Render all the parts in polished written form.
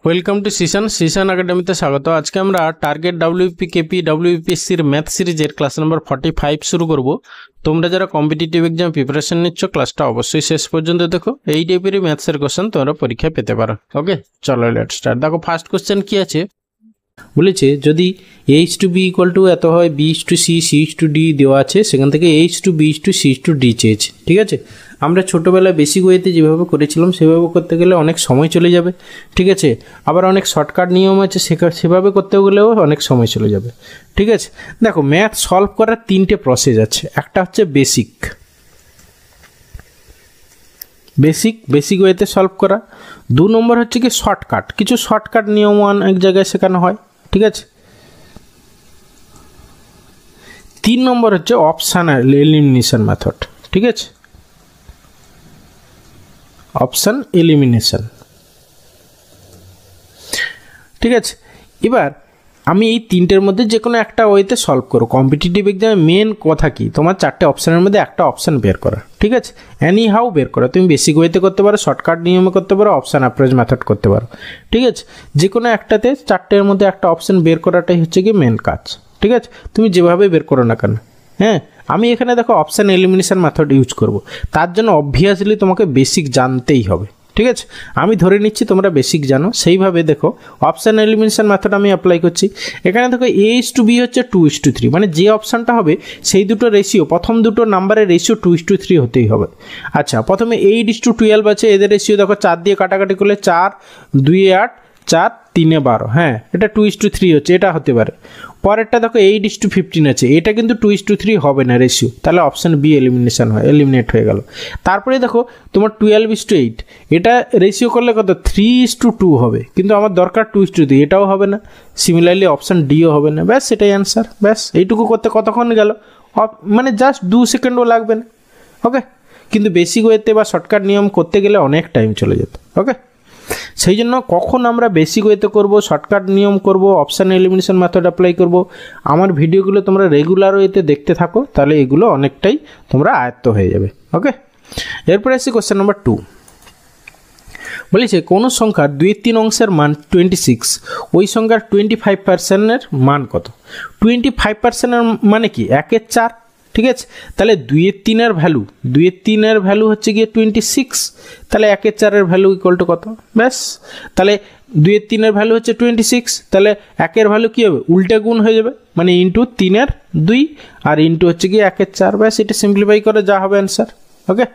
Welcome to সিশন একাডেমিতে স্বাগত। আজকে আমরা টার্গেট ডাব্লিউপি কেপি ডাব্লিউপিএসসির ম্যাথ সিরিজের ক্লাস নাম্বার 45 শুরু করব। তোমরা যারা কম্পিটিটিভ এক্সাম প্রিপারেশন নিচ্ছ ক্লাসটা অবশ্যই শেষ পর্যন্ত দেখো। এই টাইপেরই ম্যাথসের কোশ্চেন তোমরা পরীক্ষায় পেতে পারো। ওকে, চলো লেটস স্টার্ট। দেখো ফার্স্ট কোশ্চেন কি আছে, বলেছে যদি H to B equal to এত হয়, B to C, C to D দেওয়া আছে, সেখান থেকে H to B to C to D চেয়েছে। ঠিক আছে, আমরা ছোটোবেলায় বেসিক ওয়েতে যেভাবে করেছিলাম সেভাবে করতে গেলে অনেক সময় চলে যাবে। ঠিক আছে, আবার অনেক শর্টকাট নিয়ম আছে, সেভাবে করতে গেলেও অনেক সময় চলে যাবে। ঠিক আছে, দেখো ম্যাথ সলভ করার তিনটে প্রসেস আছে। একটা হচ্ছে বেসিক ওয়েতে সলভ করা। 2 নম্বর হচ্ছে কি শর্টকাট, কিছু শর্টকাট নিয়ম এক জায়গায় শেখানো হয়। ঠিক আছে, 3 নম্বর হচ্ছে অপশান এলিমিনেশন মেথড। ঠিক আছে, অপশান এলিমিনেশন। ঠিক আছে, এবার আমি এই তিনটের মধ্যে যে কোনো একটা ওয়েতে সলভ করো। কম্পিটিটিভ এক্সামে মেন কথা কি, তোমার 4টে অপশানের মধ্যে একটা অপশান বের করা। ঠিক আছে, এনি হাউ বের করা। তুমি বেসিক ওয়েতে করতে পারো, শর্টকাট নিয়মে করতে পারো, অপশান অ্যাপ্রোচ মেথড করতে পারো। ঠিক আছে, যে কোনো একটাতে 4টের মধ্যে একটা অপশান বের করাটাই হচ্ছে কি মেন কাজ। ঠিক আছে, তুমি যেভাবে বের করো না কেন। হ্যাঁ, আমি এখানে দেখো অপশান এলিমিনেশন মেথড ইউজ করব। তার জন্য অবভিয়াসলি তোমাকে বেসিক জানতেই হবে। ঠিক আছে, আমি ধরে নিচ্ছি তোমরা বেসিক জানো, সেইভাবে দেখো অপশান এলিমিনেশন মেথড আমি অ্যাপ্লাই করছি। এখানে দেখো এইচ টু বি হচ্ছে 2:3, মানে যে অপশানটা হবে সেই দুটো রেশিও, প্রথম দুটো নাম্বারের রেশিও 2:3 হতেই হবে। আচ্ছা, প্রথমে 8:12 আছে, এদের রেশিও দেখো 4 দিয়ে কাটাকাটি করলে 4, 2 8, 4, 3 12। হ্যাঁ, এটা 2:3 হচ্ছে, এটা হতে পারে। পরেরটা দেখো 8:15 আছে, এটা কিন্তু 2:3 হবে না রেশিও, তাহলে অপশান বি এলিমিনেট হয়ে গেল। তারপরে দেখো তোমার 12:8, এটা রেশিও করলে কত 3:2 হবে, কিন্তু আমার দরকার 2:3, এটাও হবে না। সিমিলারলি অপশান ডিও হবে না। ব্যাস, এটাই অ্যান্সার। ব্যাস, এইটুকু করতে কতক্ষণ গেল, মানে জাস্ট 2 সেকেন্ডও লাগবে না। ওকে, কিন্তু বেসিক ওয়েতে বা শর্টকাট নিয়ম করতে গেলে অনেক টাইম চলে যেত। ওকে, সেই জন্য কখন আমরা বেসিক ওয়েতে করব, শর্টকাট নিয়ম করব, অপশান এলিমিনেশন মেথড অ্যাপ্লাই করব, আমার ভিডিওগুলো তোমরা রেগুলার ওয়েতে দেখতে থাকো, তাহলে এগুলো অনেকটাই তোমরা আয়ত্ত হয়ে যাবে। ওকে, এরপরে আসছি কোশ্চেন নাম্বার 2। বলেছে কোনো সংখ্যার 2/3 অংশের মান 26, ওই সংখ্যার 25%-এর মান কত? 25%-এর মানে কি 1/4। ঠিক আছে, তাহলে 2/3-এর ভ্যালু হচ্ছে গিয়ে 26, তাহলে 1/4-এর ভ্যালু ইকুয়াল টু কত? ব্যাস, তাহলে 2/3-এর ভ্যালু হচ্ছে 26, তাহলে 1-এর ভ্যালু কী হবে, উল্টে গুণ হয়ে যাবে, মানে ইন্টু 3/2 আর ইন্টু হচ্ছে গিয়ে 1/4। ব্যাস, এটা সিম্পলিফাই করে যা হবে অ্যান্সার। ওকে,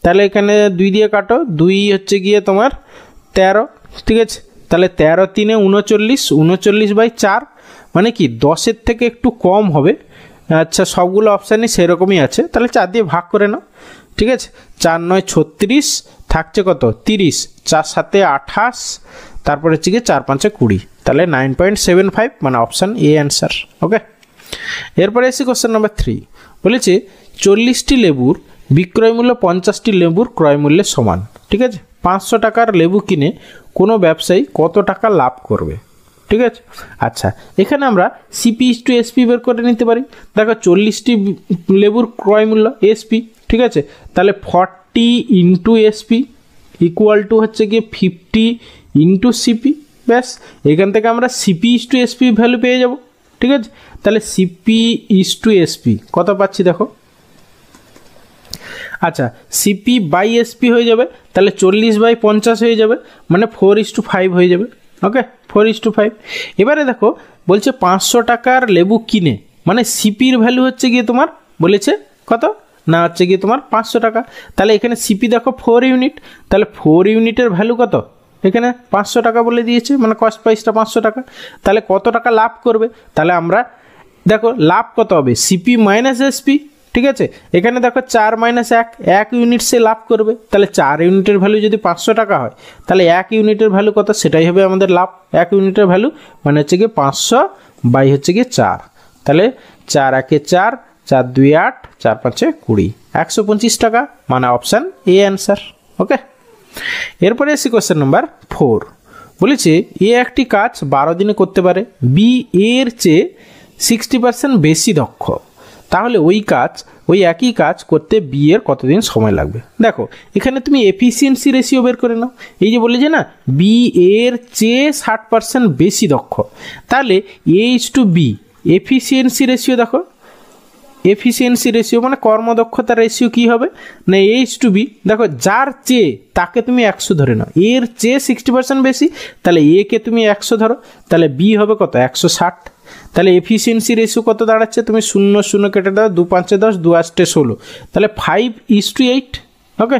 তাহলে এখানে 2 দিয়ে কাটো, 2 হচ্ছে গিয়ে তোমার 13। ঠিক আছে, তাহলে 13 3 39, 39/4 মানে কি 10-এর থেকে একটু কম হবে। আচ্ছা, সবগুলো অপশানই সেরকমই আছে, তাহলে 4 দিয়ে ভাগ করে নাও। ঠিক আছে, 4 9 36, থাকছে কত 30, 4 7 28, তারপরে হচ্ছে গিয়ে 4 5 20, তাহলে 9.75, মানে অপশান এ অ্যান্সার। ওকে, এরপরে এসে কোশ্চেন নাম্বার 3। বলেছে 40টি লেবুর বিক্রয় মূল্য 50টি লেবুর ক্রয় মূল্যের সমান। ঠিক আছে, 500 টাকার লেবু কিনে কোনো ব্যবসায়ী কত টাকা লাভ করবে? ঠিক আছে, আচ্ছা এখানে আমরা সিপি টু এসপি বের করে নিতে পারি। দেখো 40টি লেবুর ক্রয় মূল্য এসপি। ঠিক আছে, তাহলে 40 ইন্টু এসপি ইকুয়াল টু হচ্ছে গিয়ে 50 ইন্টু সিপি। ব্যাস, এখান থেকে আমরা সিপি টু এসপি ভ্যালু পেয়ে যাব। ঠিক আছে, তাহলে সিপি টু এসপি কত পাচ্ছি দেখো। আচ্ছা, সিপি বাই এসপি হয়ে যাবে, তাহলে 40/50 হয়ে যাবে, মানে 4:5 হয়ে যাবে। ওকে, 4:5। এবারে দেখো বলছে 500 টাকার লেবু কিনে, মানে সিপির ভ্যালু হচ্ছে গিয়ে তোমার বলেছে কত না, হচ্ছে গিয়ে তোমার 500 টাকা। তাহলে এখানে সিপি দেখো 4 ইউনিট, তাহলে 4 ইউনিটের ভ্যালু কত, এখানে 500 টাকা বলে দিয়েছে, মানে কস্ট প্রাইসটা 500 টাকা। তাহলে কত টাকা লাভ করবে, তাহলে আমরা দেখো লাভ কত হবে, সিপি মাইনাস এসপি। ঠিক আছে, এখানে দেখো 4 - 1 ইউনিট সে লাভ করবে, তাহলে 4 ইউনিটের ভ্যালু যদি 500 টাকা হয়, তাহলে 1 ইউনিটের ভ্যালু কত, সেটাই হবে আমাদের লাভ। 1 ইউনিটের ভ্যালু মানে হচ্ছে গিয়ে 500 বাই হচ্ছে গিয়ে 4, তাহলে 4 1 4, 4 2 8, 4 5 20, 125 টাকা, মানে অপশান এ অ্যান্সার। ওকে, এরপরে এসে কোশ্চেন নাম্বার 4। বলেছে এ একটি কাজ 12 দিনে করতে পারে, বি এর চেয়ে 60% বেশি দক্ষ, তাহলে ওই একই কাজ করতে বি এর কতদিন সময় লাগবে। দেখো এখানে তুমি এফিসিয়েন্সি রেশিও বের করে নাও। এই যে বলে যে না বি এর চেয়ে 60% বেশি দক্ষ, তাহলে A/B এফিসিয়েন্সি রেশিও দেখো, এফিসিয়েন্সি রেশিও মানে কর্মদক্ষতার রেশিও কী হবে না A/B। দেখো যার চেয়ে তাকে তুমি 100 ধরে নাও, এর চেয়ে 60% বেশি, তাহলে এ কে তুমি 100 ধরো, তাহলে বি হবে কত 160। তাহলে এফিসিয়েন্সি রেশিও কত দাঁড়াচ্ছে, তুমি 0 0 কেটে দাও, 2 5 10, 2 8 16, তাহলে 5:8। ওকে,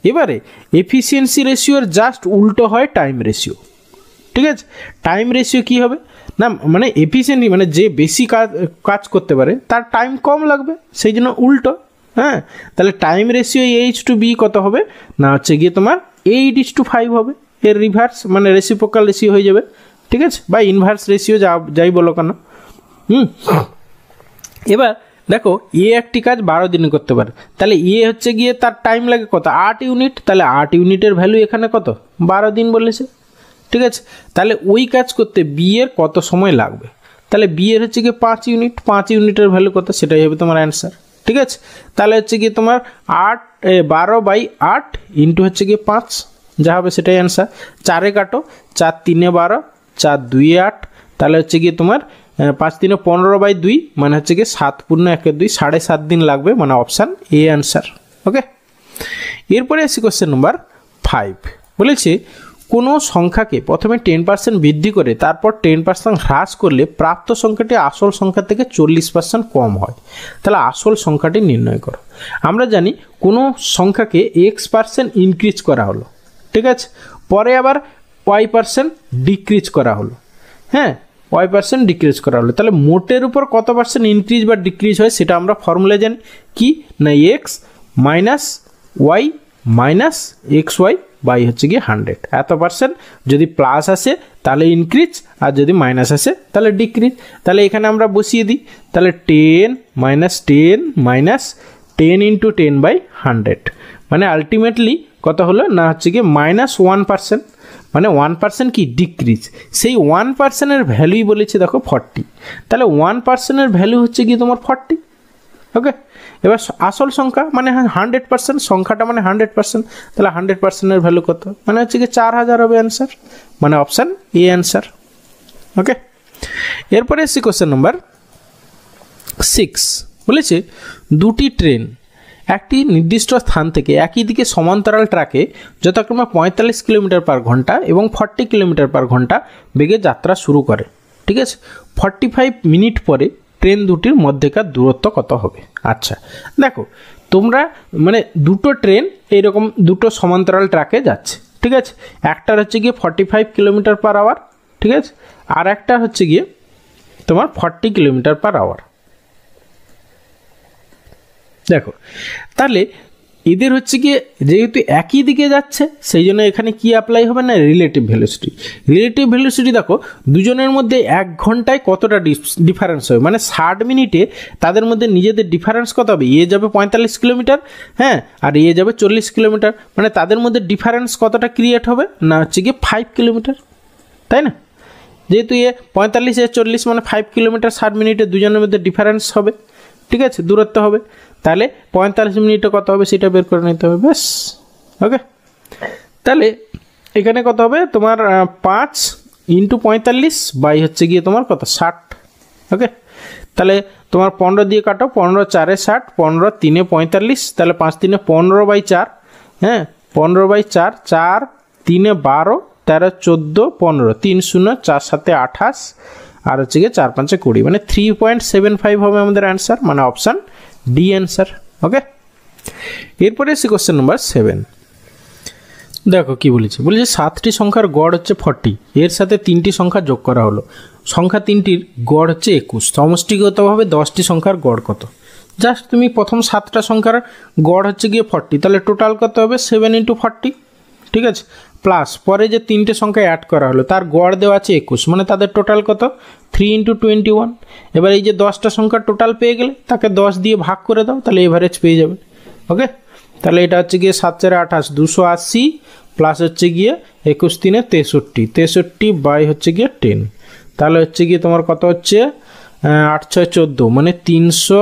এবারে এফিসিয়েন্সি রেশিওর জাস্ট উল্টো হয় টাইম রেশিও। ঠিক আছে, টাইম রেশিও কী হবে না মানে এফিসিয়েন্সি মানে যে বেশি কাজ করতে পারে তার টাইম কম লাগবে, সেই জন্য উল্টো। হ্যাঁ, তাহলে টাইম রেশিও A/B কত হবে না হচ্ছে গিয়ে তোমার 8:5 হবে, এর রিভার্স মানে রেসিপ্রোকাল রেশিও হয়ে যাবে। ঠিক আছে, বা ইনভার্স রেশিও যাই বলো কেন। এবার দেখো এ একটি কাজ 12 দিনে করতে পারে, তাহলে এ হচ্ছে গিয়ে তার টাইম লাগে কত 8 ইউনিট, তাহলে 8 ইউনিটের ভ্যালু এখানে কত 12 দিন বলেছে। ঠিক আছে, তাহলে ওই কাজ করতে বি এর কত সময় লাগবে, তাহলে বি এর হচ্ছে গিয়ে 5 ইউনিট, 5 ইউনিটের ভ্যালু কত সেটাই হবে তোমার অ্যান্সার। ঠিক আছে, তাহলে হচ্ছে গিয়ে তোমার 12/8 ইন্টু হচ্ছে গিয়ে 5, যা হবে সেটাই অ্যান্সার। 4 কাটো, 4 3 12, 4 2 8, তাহলে হচ্ছে গিয়ে তোমার 5 3 15/2 মানে হচ্ছে গিয়ে 7 × 1 2, 7.5 দিন লাগবে, মানে অপশান এ অ্যান্সার। ওকে, এরপরে আসি কোশ্চেন নম্বর 5। বলেছে কোনো সংখ্যাকে প্রথমে 10% বৃদ্ধি করে তারপর 10% হ্রাস করলে প্রাপ্ত সংখ্যাটি আসল সংখ্যা থেকে 40% কম হয়, তাহলে আসল সংখ্যাটি নির্ণয় করো। আমরা জানি কোনো সংখ্যাকে X% ইনক্রিজ করা হলো, ঠিক আছে, পরে আবার Y% ডিক্রিজ করা হলো। হ্যাঁ, Y% ডিক্রিজ করা হলো, তাহলে মোটের উপর কত পার্সেন্ট ইনক্রিজ বা ডিক্রিজ হয় সেটা আমরা ফর্মুলা জানি কি না X minus Y minus XY by হচ্ছে গিয়ে 100। এত পার্সেন্ট যদি প্লাস আসে তাহলে ইনক্রিজ, আর যদি মাইনাস আসে তাহলে ডিক্রিজ। তাহলে এখানে আমরা বসিয়ে দিই, তাহলে 10 মাইনাস 10 মাইনাস 10 × 10/100 মানে আলটিমেটলি কত হলো না হচ্ছে গিয়ে -1%, মানে 1% কি ডিক্রিজ। সেই 1%-এর ভ্যালুই বলেছে দেখো 40, তাহলে 1%-এর ভ্যালু হচ্ছে গিয়ে তোমার 40। ওকে, এবার আসল সংখ্যা মানে 100%, সংখ্যাটা মানে 100%, তাহলে 100%-এর ভ্যালু কত মানে হচ্ছে কি 4000 হবে অ্যান্সার, মানে অপশান এ অ্যান্সার। ওকে, এরপরে এসছি কোশ্চেন নম্বর 6। বলেছে দুটি ট্রেন একটি নির্দিষ্ট স্থান থেকে একই দিকে সমান্তরাল ট্র্যাকে যথাক্রমে 45 কিলোমিটার/ঘন্টা এবং 40 কিলোমিটার/ঘন্টা বেগে যাত্রা শুরু করে। ঠিক আছে, 45 মিনিট পরে ট্রেন দুটির মধ্যেকার দূরত্ব কত হবে। আচ্ছা দেখো তোমরা মানে দুটো ট্রেন এইরকম দুটো সমান্তরাল ট্র্যাকে যাচ্ছে, ঠিক আছে, একটার হচ্ছে গিয়ে 45 কিলোমিটার/আওয়ার, ঠিক আছে, আর একটা হচ্ছে গিয়ে তোমার 40 কিলোমিটার/আওয়ার। দেখো তাহলে এদের হচ্ছে গিয়ে যেহেতু একই দিকে যাচ্ছে সেই জন্য এখানে কি অ্যাপ্লাই হবে না রিলেটিভ ভেলোসিটি। রিলেটিভ ভেলোসিটি দেখো দুজনের মধ্যে 1 ঘন্টায় কতটা ডিফারেন্স হবে, মানে 60 মিনিটে তাদের মধ্যে নিজেদের ডিফারেন্স কত হবে, এ যাবে 45 কিলোমিটার, হ্যাঁ, আর এ যাবে 40 কিলোমিটার, মানে তাদের মধ্যে ডিফারেন্স কতটা ক্রিয়েট হবে না হচ্ছে গিয়ে 5 কিলোমিটার, তাই না, যেহেতু এ 45 এ 40 মানে 5 কিলোমিটার 60 মিনিটে দুজনের মধ্যে ডিফারেন্স হবে, ঠিক আছে, দূরত্ব হবে, তাহলে 45 মিনিটে কত হবে সেটা বের করে নিতে হবে, ব্যাস। ওকে, তাহলে এখানে কত হবে তোমার 5 × 45 বাই হচ্ছে গিয়ে তোমার কত 60। ওকে, তাহলে তোমার 15 দিয়ে কাটো, 15 4 60, 15 3 45, তাহলে 5 3 15/4, হ্যাঁ, 15/4, 4 3 12, 13 14 15, 3 0 4 7 28, আর হচ্ছে গিয়ে 4 5 20, মানে 3.75 হবে আমাদের অ্যান্সার, মানে অপশান ডি অ্যান্সার। ওকে, এরপরে এসে কোশ্চেন নম্বর 7। দেখো কি বলেছে, বলেছে 7টি সংখ্যার গড় হচ্ছে 40, এর সাথে 3টি সংখ্যা যোগ করা হলো, সংখ্যা 3টির গড় হচ্ছে 21, সমষ্টিগতভাবে 10টি সংখ্যার গড় কত। জাস্ট তুমি প্রথম 7টা সংখ্যার গড় হচ্ছে গিয়ে 40, তাহলে টোটাল কত হবে 7 × 40, ঠিক আছে, প্লাস পরে যে 3টে সংখ্যা অ্যাড করা হলো তার গড় দেওয়া আছে 21, মানে তাদের টোটাল কত 3 × 21। এবার এই যে 10টা সংখ্যা টোটাল পেয়ে গেলে তাকে 10 দিয়ে ভাগ করে দাও, তাহলে এভারেজ পেয়ে যাবে। ওকে, তাহলে এটা হচ্ছে গিয়ে 7 4 28 280, প্লাস হচ্ছে গিয়ে 21 3 63, 63 বাই হচ্ছে গিয়ে 10, তাহলে হচ্ছে গিয়ে তোমার কত হচ্ছে 8 6 14, মানে 300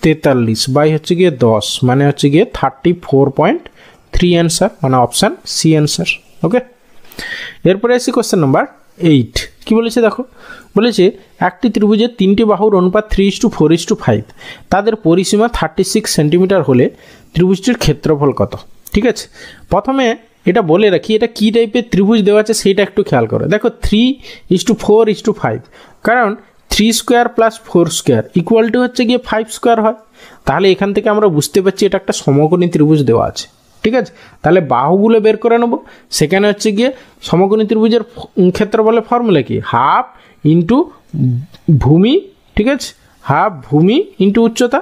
43 বাই হচ্ছে গিয়ে 10 মানে হচ্ছে গিয়ে 34.3 অ্যান্সার, মানে অপশান সি অ্যান্সার। ওকে, এরপরে আসি কোশ্চেন নাম্বার 8। কি বলেছে দেখো, বলেছে একটি ত্রিভুজের তিনটি বাহুর অনুপাত 3:4:5, তাদের পরিসীমা 36 সেন্টিমিটার হলে ত্রিভুজটির ক্ষেত্রফল কত? ঠিক আছে, প্রথমে এটা বলে রাখি এটা কী টাইপের ত্রিভুজ দেওয়া আছে সেইটা একটু খেয়াল করো। দেখো 3:4:5, কারণ 3 square plus 4 square equal to হচ্ছে গিয়ে 5 স্কোয়ার হয়। তাহলে এখান থেকে আমরা বুঝতে পারছি এটা একটা সমকোণী ত্রিভুজ দেওয়া আছে। ঠিক আছে, তাহলে বাহুগুলো বের করে নেব। সেখানে হচ্ছে গিয়ে সমকোণী ত্রিভুজের ক্ষেত্রফলের ফর্মুলা কি, হাফ ইন্টু ভূমি, ঠিক আছে, হাফ ভূমি ইন্টু উচ্চতা।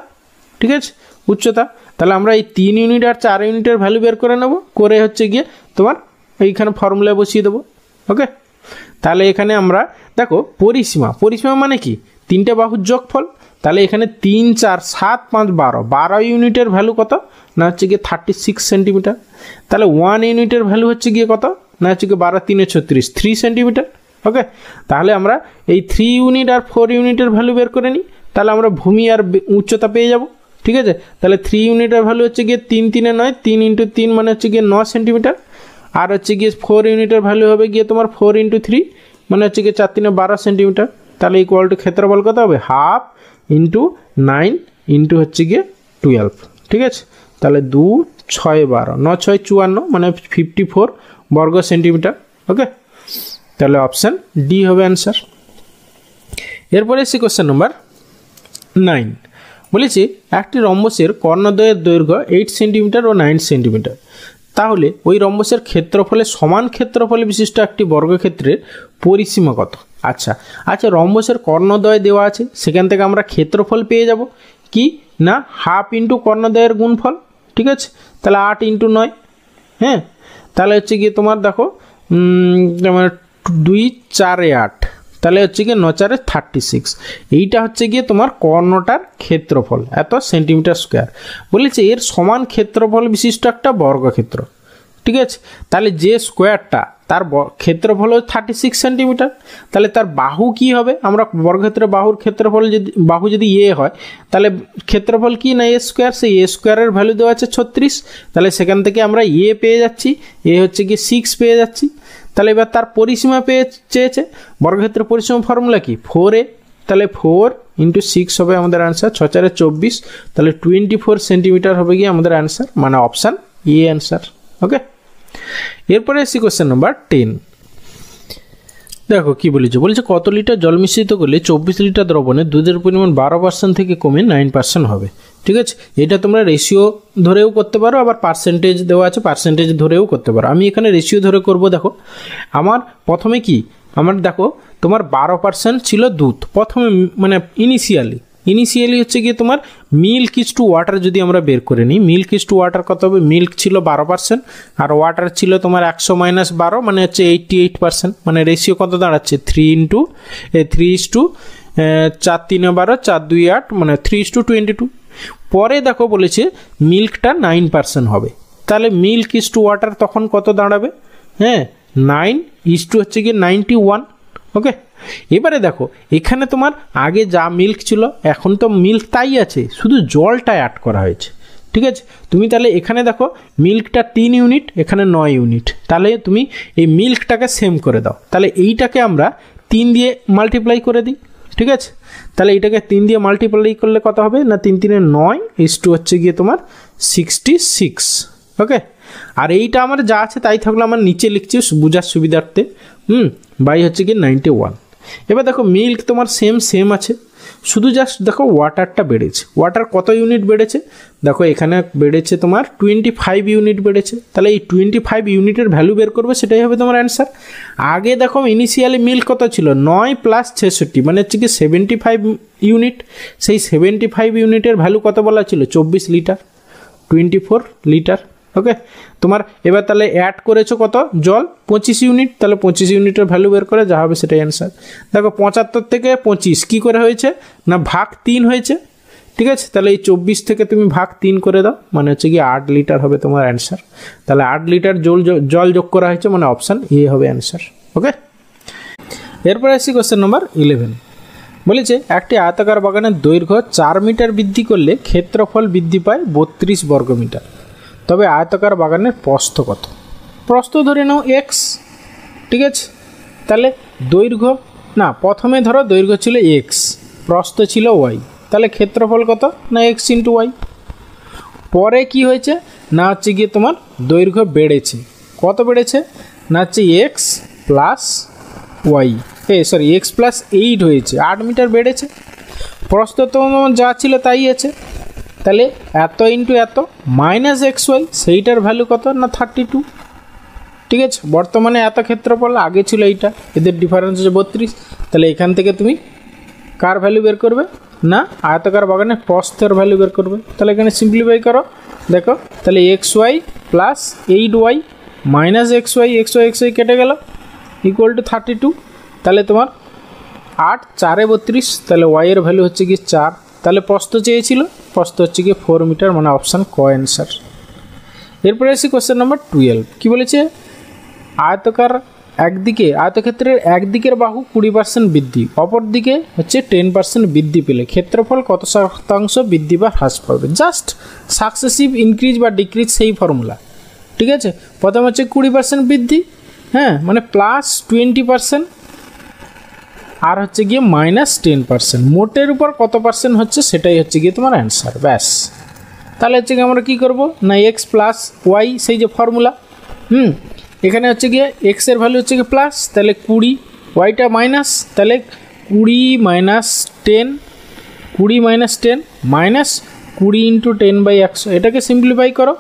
ঠিক আছে, উচ্চতা। তাহলে আমরা এই 3 ইউনিট আর 4 ইউনিটের ভ্যালু বের করে নেব, করে হচ্ছে গিয়ে তোমার এইখানে ফর্মুলা বসিয়ে দেবো। ওকে, তাহলে এখানে আমরা দেখো পরিসীমা, পরিসীমা মানে কি, তিনটে বাহুর যোগফল। তাহলে এখানে 3, 4, 7, 5, 12 ইউনিটের ভ্যালু কত না হচ্ছে গিয়ে 36 সেন্টিমিটার। তাহলে 1 ইউনিটের ভ্যালু হচ্ছে গিয়ে কত না হচ্ছে গিয়ে 12 3 36, 3 সেন্টিমিটার। ওকে, তাহলে আমরা এই 3 ইউনিট আর 4 ইউনিটের ভ্যালু বের করে নিই, তাহলে আমরা ভূমি আর উচ্চতা পেয়ে যাব। ঠিক আছে, তাহলে 3 ইউনিটের ভ্যালু হচ্ছে গিয়ে 3 3 9, 3 × 3 মানে হচ্ছে গিয়ে 9 সেন্টিমিটার। আর হচ্ছে গিয়ে 4 ইউনিটের ভ্যালু হবে গিয়ে তোমার 4 × 3 মানে হচ্ছে গিয়ে 4 3 12 সেন্টিমিটার। তাহলে ইকুয়াল টু ক্ষেত্রফল কত হবে, হাফ ইন্টু 9 ইন্টু হচ্ছে গিয়ে 12। ঠিক আছে, তাহলে 2 6 12 9 6 54 মানে 54 বর্গ সেন্টিমিটার। ওকে, তাহলে অপশান ডি হবে অ্যান্সার। এরপরে এসে কোশ্চেন নম্বর 9। বলেছি একটি রম্বসের কর্ণদ্বয়ের দৈর্ঘ্য 8 সেন্টিমিটার ও 9 সেন্টিমিটার, তাহলে ওই রম্বসের ক্ষেত্রফলে সমান ক্ষেত্রফলে বিশিষ্ট একটি বর্গক্ষেত্রের পরিসীমা কত? আচ্ছা, রম্বসের কর্ণদ্বয় দেওয়া আছে, সেখান থেকে আমরা ক্ষেত্রফল পেয়ে যাব কি না, হাফ ইন্টু কর্ণদ্বয়ের গুণফল। ঠিক আছে, তাহলে 8 × 9। হ্যাঁ, তাহলে হচ্ছে গিয়ে তোমার দেখো মানে 2 4 8, তাহলে হচ্ছে গিয়ে 9 4 36। এইটা হচ্ছে গিয়ে তোমার কর্ণটার ক্ষেত্রফল এত সেন্টিমিটার স্কোয়ার। বলেছে এর সমান ক্ষেত্রফল বিশিষ্ট একটা বর্গক্ষেত্র। ঠিক আছে, তাহলে যে স্কোয়ারটা তার ক্ষেত্রফল 36 সেন্টিমিটার, তাহলে তার বাহু কি হবে, আমরা বর্গক্ষেত্রের বাহুর ক্ষেত্রফল যদি বাহু যদি এ হয়, তাহলে ক্ষেত্রফল কি না এ স্কোয়ার, সেই এ স্কোয়ারের ভ্যালু দেওয়া আছে 36। তাহলে সেখান থেকে আমরা এ পেয়ে যাচ্ছি, এ হচ্ছে গিয়ে 6 পেয়ে যাচ্ছি। তাহলে এবার তার পরিসীমা চেয়েছে, বর্গক্ষেত্রের পরিসীমা ফর্মুলা কি 4a, তাহলে 4 × 6 হবে আমাদের অ্যান্সার, 6 4 24, তাহলে 24 সেন্টিমিটার হবে গিয়ে আমাদের অ্যান্সার, মানে অপশান এ অ্যান্সার। ওকে, এরপরে এসি কোশ্চেন নাম্বার 10। দেখো কি বলেছে কত লিটার জল মিশ্রিত করলে 24 লিটার দ্রবণে দুধের পরিমাণ 12% থেকে কমে 9% হবে। ঠিক আছে, এটা তোমরা রেশিও ধরেও করতে পারো, আবার পার্সেন্টেজ দেওয়া আছে পার্সেন্টেজ ধরেও করতে পারো। আমি এখানে রেশিও ধরে করব। দেখো আমার প্রথমে কি, আমার দেখো তোমার 12% ছিল দুধ প্রথমে, মানে ইনিশিয়ালি হচ্ছে গিয়ে তোমার মিল্ক ইজ টু ওয়াটার যদি আমরা বের করে নিই, মিল্ক ইজ টু ওয়াটার কত হবে, মিল্ক ছিল 12% আর ওয়াটার ছিল তোমার 100 - 12 মানে হচ্ছে 88%, মানে রেশিও কত দাঁড়াচ্ছে 3 4 3 12 4 2 8 মানে 3:22। পরে দেখো বলেছে মিল্কটা 9% হবে, তাহলে মিল্ক ইজ টু ওয়াটার তখন কত দাঁড়াবে, হ্যাঁ 9 ইজ টু হচ্ছে গিয়ে 91। ওকে, এবারে দেখো এখানে তোমার আগে যা মিল্ক ছিল এখন তো মিল্ক তাই আছে, শুধু জলটা অ্যাড করা হয়েছে। ঠিক আছে, তুমি তাহলে এখানে দেখো মিল্কটা 3 ইউনিট, এখানে 9 ইউনিট, তাহলে তুমি এই মিল্কটাকে সেম করে দাও। তাহলে এইটাকে আমরা 3 দিয়ে মাল্টিপ্লাই করে দিই। ঠিক আছে, তাহলে এটাকে 3 দিয়ে মাল্টিপ্লাই করলে কত হবে না 3 3 9 ইজ টু হচ্ছে গিয়ে তোমার 66। ওকে, আর এইটা আমার যা আছে তাই থাকলো, আমার নিচে লিখছি বোঝার সুবিধার্থে, বাই হচ্ছে গিয়ে 91। এবার দেখো মিল্ক তোমার সেম আছে, শুধু জাস্ট দেখো ওয়াটারটা বেড়েছে। ওয়াটার কত ইউনিট বেড়েছে, দেখো এখানে বেড়েছে তোমার 25 ইউনিট বেড়েছে। তাহলে এই 25 ইউনিটের ভ্যালু বের করবে, সেটাই হবে তোমার অ্যান্সার। আগে দেখো ইনিশিয়ালি মিল্ক কত ছিল 9 + 66 মানে হচ্ছে কি 75 ইউনিট, সেই 75 ইউনিটের ভ্যালু কত বলা ছিল 24 লিটার, 24 লিটার। ওকে, তোমার এবার তাহলে অ্যাড করেছো কত জল 25 ইউনিট, তাহলে 25 ইউনিটের ভ্যালু বের করে যা হবে সেটাই অ্যান্সার। দেখো 75 থেকে 25 কী করে হয়েছে না ভাগ 3 হয়েছে। ঠিক আছে, তাহলে এই 24 থেকে তুমি ভাগ 3 করে দাও, মানে হচ্ছে কি 8 লিটার হবে তোমার অ্যান্সার। তাহলে 8 লিটার জল যোগ করা হয়েছে, মানে অপশান এ হবে অ্যান্সার। ওকে, এরপরে আসি কোশ্চেন নাম্বার 11। বলেছে একটি আয়তাকার বাগানের দৈর্ঘ্য 4 মিটার বৃদ্ধি করলে ক্ষেত্রফল বৃদ্ধি পায় 32 বর্গমিটার, তবে আয়তাকার বাগানের প্রস্থ কত? প্রস্থ ধরে নাও এক্স, ঠিক আছে। তাহলে দৈর্ঘ্য না, প্রথমে ধরো দৈর্ঘ্য ছিল এক্স, প্রস্থ ছিল ওয়াই, তাহলে ক্ষেত্রফল কত? না এক্স ইন্টু ওয়াই। পরে কি হয়েছে না হচ্ছে গিয়ে তোমার দৈর্ঘ্য বেড়েছে, কত বেড়েছে না হচ্ছে X plus Y, X plus 8 হয়েছে, 8 মিটার বেড়েছে। প্রস্থ তো যা ছিল তাই আছে, তাহলে এত ইন্টু এত মাইনাস এক্স ওয়াই, সেইটার ভ্যালু কত না 32, ঠিক আছে। বর্তমানে এত ক্ষেত্রফল, আগে ছিল এইটা, এদের ডিফারেন্স হচ্ছে 32। তাহলে এখান থেকে তুমি কার ভ্যালু বের করবে না আয়তাকার বাগানের প্রস্থের ভ্যালু বের করবে। তাহলে এখানে সিম্পলিফাই করো, দেখো তাহলে X Y plus 8y minus X Y কেটে গেল ইকুয়াল টু 32। তাহলে তোমার 8 4 32, তাহলে ওয়াইয়ের ভ্যালু হচ্ছে কি 4। তাহলে প্রস্থ চেয়েছিল, প্রস্থ হচ্ছে কি 4 মিটার, মানে অপশান ক অ্যান্সার। এরপরে আসি কোশ্চেন নাম্বার 12। কী বলেছে আয়তক্ষেত্রের একদিকের বাহু 20% বৃদ্ধি, অপর দিকে হচ্ছে 10% বৃদ্ধি পেলে ক্ষেত্রফল কত শতাংশ বৃদ্ধি বা হ্রাস পাবে? জাস্ট সাকসেসিভ ইনক্রিজ বা ডিক্রিজ সেই ফর্মুলা, ঠিক আছে। প্রথম হচ্ছে 20% বৃদ্ধি, হ্যাঁ মানে প্লাস 20%, আর হচ্ছে গিয়ে মাইনাস 10%, মোটের উপর কত পার্সেন্ট হচ্ছে সেটাই হচ্ছে গিয়ে তোমার অ্যান্সার, ব্যাস। তাহলে হচ্ছে গিয়ে আমরা কী করবো না এক্স প্লাস ওয়াই, সেই যে ফর্মুলা, এখানে হচ্ছে গিয়ে এক্সের ভ্যালু হচ্ছে গিয়ে প্লাস, তাহলে 20, ওয়াইটা মাইনাস, তাহলে 20 মাইনাস 10 মাইনাস 20 ইন্টু 10/100, এটাকে সিম্পলিফাই করো,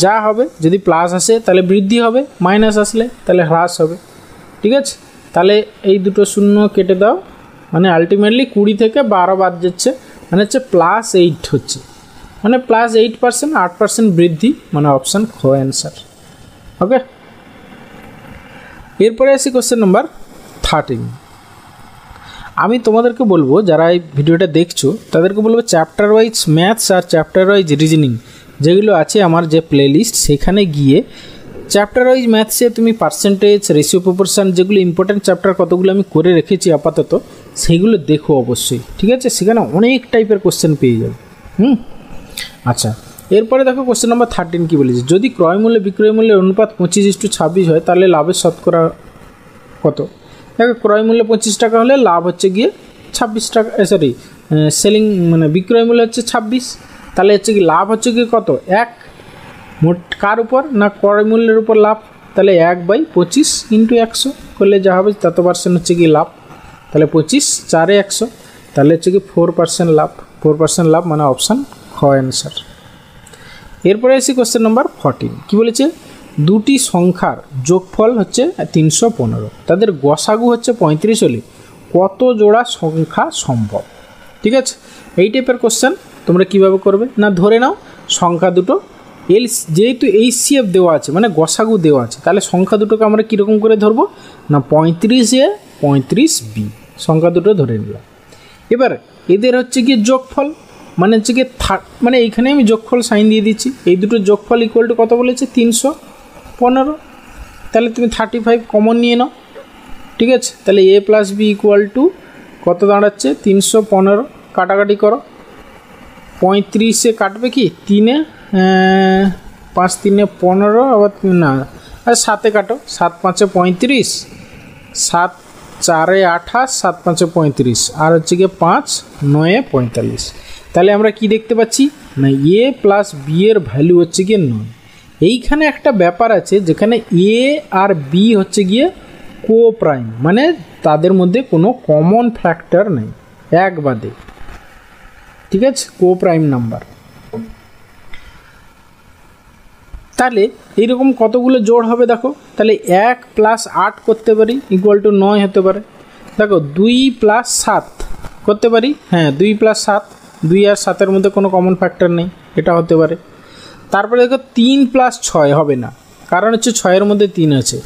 যা হবে যদি প্লাস আসে তাহলে বৃদ্ধি হবে, মাইনাস আসলে তাহলে হ্রাস হবে, ঠিক আছে। তাহলে এই দুটো শূন্য কেটে দাও, মানে আলটিমেটলি 20 থেকে 12 বাদ যাচ্ছে, মানে হচ্ছে +8 হচ্ছে, মানে +8%, 8% বৃদ্ধি, মানে অপশান খ অ্যান্সার। ওকে, এরপরে আসি কোশ্চেন নাম্বার 13। আমি তোমাদেরকে বলবো যারা এই ভিডিওটা দেখছো তাদেরকে বলবো চ্যাপ্টার ওয়াইজ ম্যাথস আর চ্যাপ্টার ওয়াইজ রিজনিং যেগুলো আছে আমার যে প্লেলিস্ট, সেখানে গিয়ে চ্যাপ্টার ওয়াইজ ম্যাথসে তুমি পার্সেন্টেজ, রেশিও, প্রপোর্শন, যেগুলো ইম্পর্টেন্ট চ্যাপ্টার কতগুলো আমি করে রেখেছি আপাতত, সেইগুলো দেখো অবশ্যই, ঠিক আছে। সেখানে অনেক টাইপের কোশ্চেন পেয়ে যাবে। আচ্ছা, এরপরে দেখো কোশ্চেন নাম্বার 13 কী বলেছে, যদি ক্রয় মূল্য বিক্রয় মূল্যের অনুপাত 25:26 হয় তাহলে লাভের শতকরা কত? দেখো ক্রয় মূল্য 25 টাকা হলে লাভ হচ্ছে গিয়ে 26 টাকা, সেলিং মানে বিক্রয় মূল্য হচ্ছে 26, তাহলে হচ্ছে কি লাভ হচ্ছে কি কত? 1। মোট কার উপর না ক্রয় মূল্যের উপর লাভ, তাহলে 1/25 ইন্টু 100 করলে যা হবে তত পার্সেন্ট হচ্ছে কি লাভ, তাহলে 25 4 100, তাহলে হচ্ছে কি 4% লাভ, 4% লাভ, মানে অপশান খ অ্যান্সার। এরপরে আসি কোশ্চেন নাম্বার 14। কী বলেছে, দুটি সংখ্যার যোগফল হচ্ছে 315, তাদের গসাগু হচ্ছে 35 হলে কত জোড়া সংখ্যা সম্ভব? ঠিক আছে, এই টাইপের কোশ্চেন তোমরা কিভাবে করবে না, ধরে নাও সংখ্যা দুটো যেহেতু HCF দেওয়া আছে মানে গসাগু দেওয়া আছে, তাহলে সংখ্যা দুটোকে আমরা কীরকম করে ধরবো না 35A 35B সংখ্যা দুটো ধরে নিলাম। এবার এদের হচ্ছে গিয়ে যোগফল, মানে হচ্ছে গিয়ে মানে এইখানে আমি যোগফল সাইন দিয়ে দিচ্ছি, এই দুটো যোগফল ইকুয়াল টু কত বলেছে 315, তাহলে তুমি 35 কমন নিয়ে নাও, ঠিক আছে। তাহলে A + B = কত দাঁড়াচ্ছে 315, কাটাকাটি করো, 35 কাটবে কি 3 5 3 15, আবার না 7 কাটো, 7 5 35, 7 4 28, 7 5 35, আর হচ্ছে গিয়ে 5 9 45। তাহলে আমরা কি দেখতে পাচ্ছি না A + B এর ভ্যালু হচ্ছে গিয়ে 9। এইখানে একটা ব্যাপার আছে যেখানে A আর B হচ্ছে গিয়ে কো প্রাইম, মানে তাদের মধ্যে কোনো কমন ফ্যাক্টর নেই, এক বাদে, ঠিক আছে, কো প্রাইম নাম্বার। তাহলে এইরকম কতগুলো জোড় হবে দেখো, তাহলে 1 + 8 করতে পারি = 9 হতে পারে। দেখো 2 + 7 করতে পারি, হ্যাঁ 2 + 7, 2 আর 7-এর মধ্যে কোনো কমন ফ্যাক্টর নেই, এটা হতে পারে। তারপরে দেখো 3 + 6 হবে না, কারণ হচ্ছে 6-এর মধ্যে 3 আছে।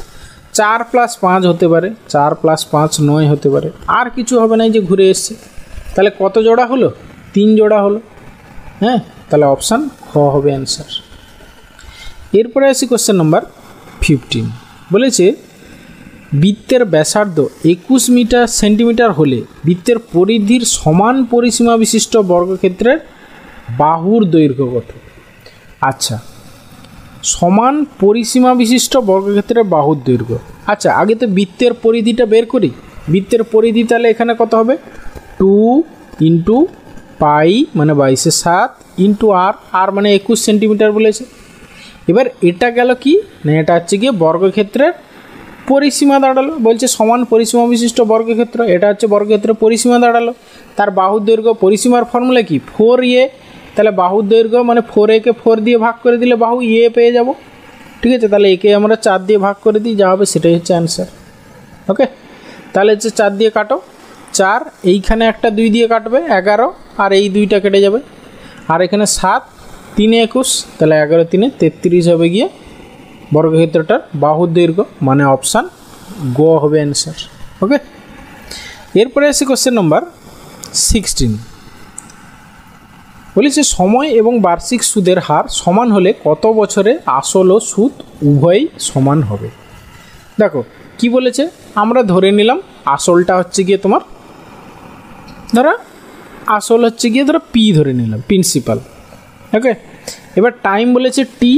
4 + 5 হতে পারে, 4 + 5 9 হতে পারে, আর কিছু হবে না, যে ঘুরে এসছে। তাহলে কত জোড়া হলো 3 জোড়া হলো, হ্যাঁ, তাহলে অপশান খ হবে অ্যান্সার। এরপরে আসি কোশ্চেন নাম্বার 15। বলেছে বৃত্তের ব্যাসার্ধ 21 সেন্টিমিটার হলে বৃত্তের পরিধির সমান পরিসীমা বিশিষ্ট বর্গক্ষেত্রের বাহুর দৈর্ঘ্য কত? আচ্ছা, সমান পরিসীমা বিশিষ্ট বর্গক্ষেত্রের বাহুর দৈর্ঘ্য। আচ্ছা, আগে তো বৃত্তের পরিধিটা বের করি। বৃত্তের পরিধি তাহলে এখানে কত হবে? 2 ইন্টু পাই মানে 22/7 ইন্টু আর মানে 21 সেন্টিমিটার বলেছে। এবার এটা গেল কি না, এটা হচ্ছে গিয়ে বর্গক্ষেত্রের পরিসীমা দাঁড়ালো। বলছে সমান পরিসীমা বিশিষ্ট বর্গক্ষেত্র, এটা হচ্ছে বর্গক্ষেত্রের পরিসীমা দাঁড়ালো। তার বাহুর দৈর্ঘ্য, পরিসীমার ফর্মুলা কি? 4a। তাহলে বাহুর দৈর্ঘ্য মানে 4a-কে 4 দিয়ে ভাগ করে দিলে বাহু এ পেয়ে যাব। ঠিক আছে, তাহলে একে আমরা 4 দিয়ে ভাগ করে দিই, যা হবে সেটাই হচ্ছে অ্যান্সার। ওকে, তাহলে হচ্ছে 4 দিয়ে কাটো, 4, এইখানে একটা 2 দিয়ে কাটবে 11, আর এই 2টা কেটে যাবে, আর এখানে 7, 3 21, তাহলে 11 3 33 হবে গিয়ে বর্গক্ষেত্রটার বাহুর দৈর্ঘ্য, মানে অপশান গ হবে অ্যান্সার। ওকে, এরপরে আসি কোশ্চেন নম্বর 16। বলেছে সময় এবং বার্ষিক সুদের হার সমান হলে কত বছরে আসল ও সুদ উভয়ই সমান হবে? দেখো কি বলেছে, আমরা ধরে নিলাম আসলটা হচ্ছে গিয়ে তোমার ধরো আসল হচ্ছে গিয়ে ধরো পি ধরে নিলাম, প্রিন্সিপাল। ওকে, এবার টাইম বলেছে টি,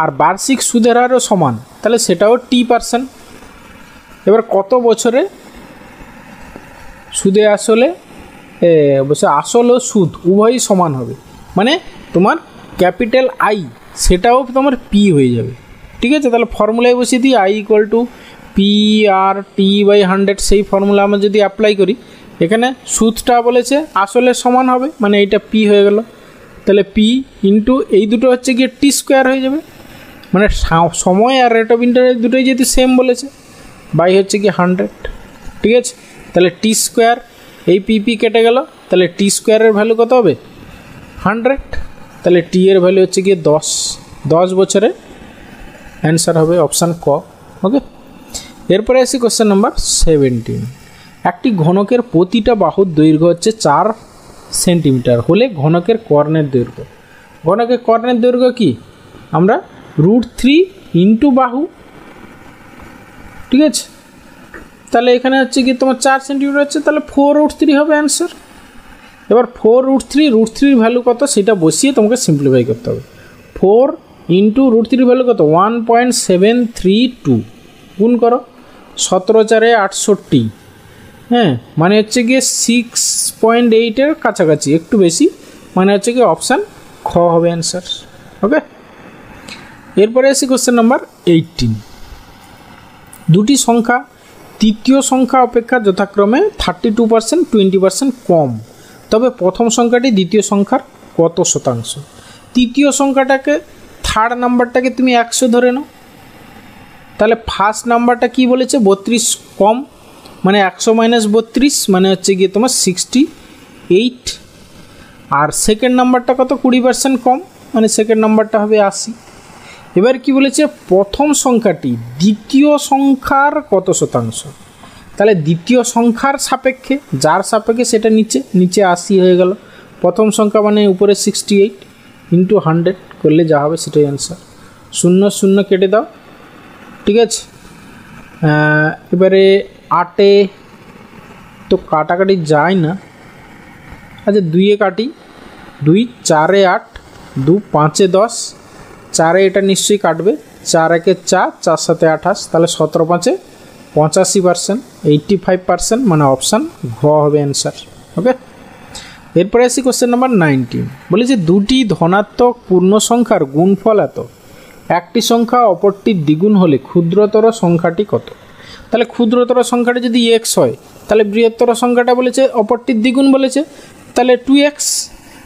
আর বার্ষিক সুদের হারও সমান, তাহলে সেটাও t%। এবার কত বছরে সুদে আসলে বলছে আসল ও সুদ উভয়ই সমান হবে, মানে তোমার ক্যাপিটাল আই সেটাও তোমার পি হয়ে যাবে। ঠিক আছে, তাহলে ফর্মুলায় বসিয়ে দিই I = PR/T/100। সেই ফর্মুলা আমরা যদি অ্যাপ্লাই করি, এখানে সুদটা বলেছে আসলের সমান হবে, মানে এইটা পি হয়ে গেল। তাহলে পি ইন্টু এই দুটো হচ্ছে গিয়ে t² হয়ে যাবে, মানে সময় আর রেট অফ ইন্টারেস্ট দুটোই যেহেতু সেম বলেছে, বাই হচ্ছে কি 100। ঠিক আছে, তাহলে t², এই পি কেটে গেল, তাহলে t² এর ভ্যালু কত হবে? 100। তাহলে টি এর ভ্যালু হচ্ছে গিয়ে 10 বছরে অ্যান্সার হবে অপশান ক। ওকে, এরপরে আসি কোশ্চেন নাম্বার 17। একটি ঘনকের প্রতিটা বাহুর দৈর্ঘ্য হচ্ছে 4 সেন্টিমিটার হলে ঘনকের কর্ণের দৈর্ঘ্য। ঘনকের কর্ণের দৈর্ঘ্য কি? আমরা √3 ইন্টু বাহু। ঠিক আছে, তাহলে এখানে হচ্ছে কি তোমার 4 সেন্টিমিটার হচ্ছে, তাহলে 4√3 হবে অ্যান্সার। এবার 4√3 ভ্যালু কত সেটা বসিয়ে তোমাকে সিম্পলিফাই করতে হবে। 4 ইন্টু √3 ভ্যালু কত? 1.732 গুণ করো 17×4 = 68। হ্যাঁ, মানে হচ্ছে গিয়ে 6.8-এর কাছাকাছি, একটু বেশি, মানে হচ্ছে গিয়ে অপশান খ হবে অ্যান্সার। ওকে, এরপরে আসি কোশ্চেন নাম্বার 18। দুটি সংখ্যা তৃতীয় সংখ্যা অপেক্ষা যথাক্রমে 32%, 20% কম, তবে প্রথম সংখ্যাটি দ্বিতীয় সংখ্যার কত শতাংশ? তৃতীয় সংখ্যাটাকে, থার্ড নাম্বারটাকে তুমি 100 ধরে নাও, তাহলে ফার্স্ট নাম্বারটা কি বলেছে? 32 কম, মানে 100 - 32 মানে হচ্ছে গিয়ে তোমার 68। আর সেকেন্ড নাম্বারটা কত? 20% কম, মানে সেকেন্ড নাম্বারটা হবে 80। এবার কি বলেছে? প্রথম সংখ্যাটি দ্বিতীয় সংখ্যার কত শতাংশ? তাহলে দ্বিতীয় সংখ্যার সাপেক্ষে, যার সাপেক্ষে সেটা নিচে 80 হয়ে গেল। প্রথম সংখ্যা মানে উপরে 68 ইন্টু 100 করলে যা হবে সেটাই অ্যান্সার। 0 0 কেটে দাও। ঠিক আছে, এবারে 8-এ তো কাটাকাটি যায় না, আচ্ছা 2-এ কাটি, 2 4-এ 8, 2 5-এ 10, 4-এ এটা নিশ্চয়ই কাটবে, 4 1-এ 4, 4 7-এ 28, তাহলে 17 5-এ 85%, 85%, মানে অপশান ঘ হবে অ্যান্সার। ওকে, এরপরে আসি কোশ্চেন নাম্বার 19। বলেছে দুটি ধনাত্মক পূর্ণ সংখ্যার গুণফল এত, একটি সংখ্যা অপরটির দ্বিগুণ হলে ক্ষুদ্রতর সংখ্যাটি কত? তাহলে ক্ষুদ্রতর সংখ্যাটা যদি x হয়, তাহলে বৃহত্তর সংখ্যাটা বলেছে অপরটির দ্বিগুণ বলেছে, তাহলে 2x।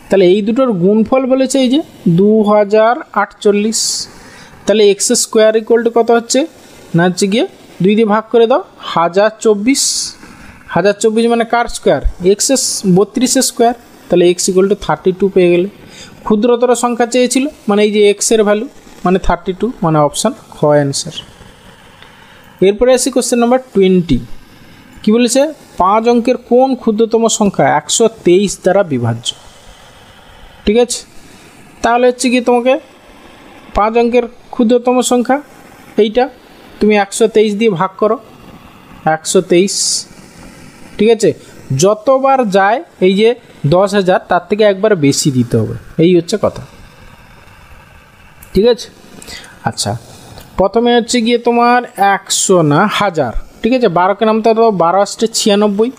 তাহলে এই দুটোর গুণফল বলেছে এই যে 2048, তাহলে x² = কত হচ্ছে না, হচ্ছে গিয়ে 2 দিয়ে ভাগ করে দাও, 1024। 1024 মানে কার স্কোয়ার? x32, তাহলে x = 32 পেয়ে গেলে। ক্ষুদ্রতর সংখ্যা চেয়েছিল, মানে এই যে x এর ভ্যালু মানে 32, মানে অপশান খ অ্যান্সার। এরপরে আসি কোশ্চেন নাম্বার 20। কি বলেছে? 5 অঙ্কের কোন ক্ষুদ্রতম সংখ্যা 123 দ্বারা বিভাজ্য? ঠিক আছে, তাহলে হচ্ছে কি তোমাকে 5 অঙ্কের ক্ষুদ্রতম সংখ্যা এইটা তুমি 123 দিয়ে ভাগ করো, 123, ঠিক আছে। যতবার যায় এই যে 10,000 তার থেকে একবার বেশি দিতে হবে, এই হচ্ছে কথা, ঠিক আছে। আচ্ছা, প্রথমে হচ্ছে গিয়ে তোমার 100 না 1000, ঠিক আছে। 12কে নামতে হবে, 12 আসছে 96,